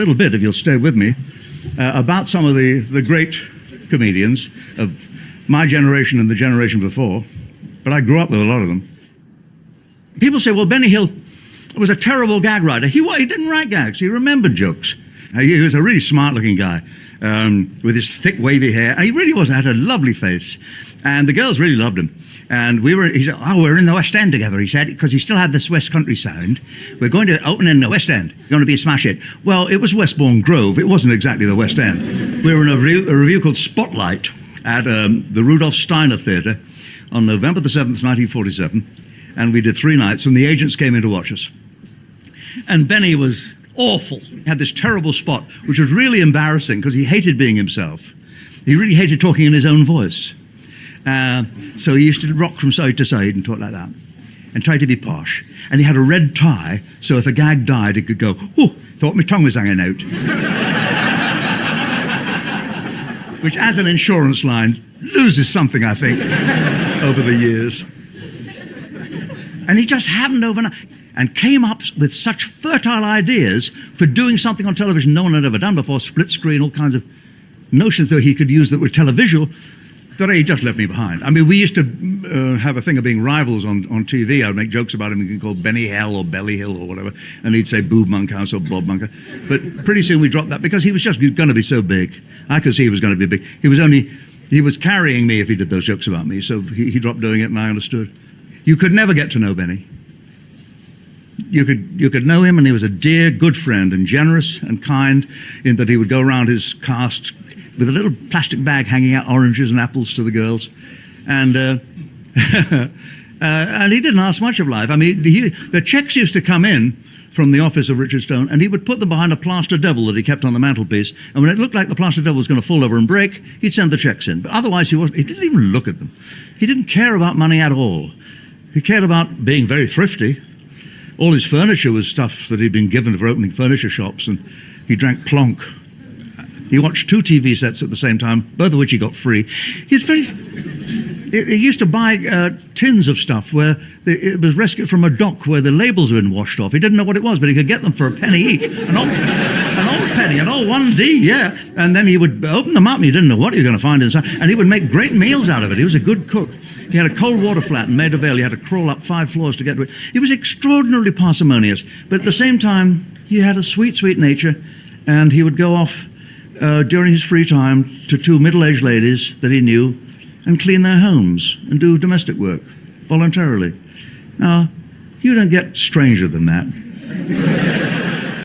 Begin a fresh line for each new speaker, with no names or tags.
little bit, if you'll stay with me, about some of the great comedians of my generation and the generation before, but I grew up with a lot of them. People say, well, Benny Hill was a terrible gag writer. He didn't write gags, he remembered jokes. He was a really smart-looking guy with his thick, wavy hair. And he really was, had a lovely face. And the girls really loved him. And he said, oh, we're in the West End together, he said, because he still had this West Country sound. We're going to open in the West End. Going to be a smash hit. Well, it was Westbourne Grove. It wasn't exactly the West End. We were in a review called Spotlight at the Rudolf Steiner Theatre on November the 7th, 1947. And we did 3 nights, and the agents came in to watch us. And Benny was awful. He had this terrible spot, which was really embarrassing because he hated being himself. He really hated talking in his own voice. So he used to rock from side to side and talk like that and try to be posh. And he had a red tie, so if a gag died, he could go, oh, thought my tongue was hanging out. Which, as an insurance line, loses something, I think, over the years. And he just happened overnight and came up with such fertile ideas for doing something on television no one had ever done before, split screen, all kinds of notions that he could use that were televisual, that he just left me behind. I mean, we used to have a thing of being rivals on TV. I would make jokes about him. You can call Benny Hill or Belly Hill or whatever, and he'd say Boob Monkhouse or Bob Monkhouse. But pretty soon we dropped that because he was just going to be so big. I could see he was going to be big. He was carrying me if he did those jokes about me, so he dropped doing it and I understood. You could never get to know Benny. You could know him, and he was a dear, good friend and generous and kind in that he would go around his cast with a little plastic bag hanging out oranges and apples to the girls. And and he didn't ask much of life. I mean, the checks used to come in from the office of Richard Stone, and he would put them behind a plaster devil that he kept on the mantelpiece, and when it looked like the plaster devil was going to fall over and break, he'd send the checks in. But otherwise, he didn't even look at them. He didn't care about money at all. He cared about being very thrifty. All his furniture was stuff that he'd been given for opening furniture shops, and he drank plonk. He watched 2 TV sets at the same time, both of which he got free. He used to buy tins of stuff where it was rescued from a dock where the labels had been washed off. He didn't know what it was, but he could get them for a penny each. An old penny, an old 1D, yeah. And then he would open them up, and he didn't know what he was going to find inside. And he would make great meals out of it. He was a good cook. He had a cold water flat in Maida Vale. He had to crawl up 5 floors to get to it. He was extraordinarily parsimonious, but at the same time, he had a sweet, sweet nature, and he would go off during his free time to 2 middle-aged ladies that he knew and clean their homes and do domestic work voluntarily. Now, you don't get stranger than that.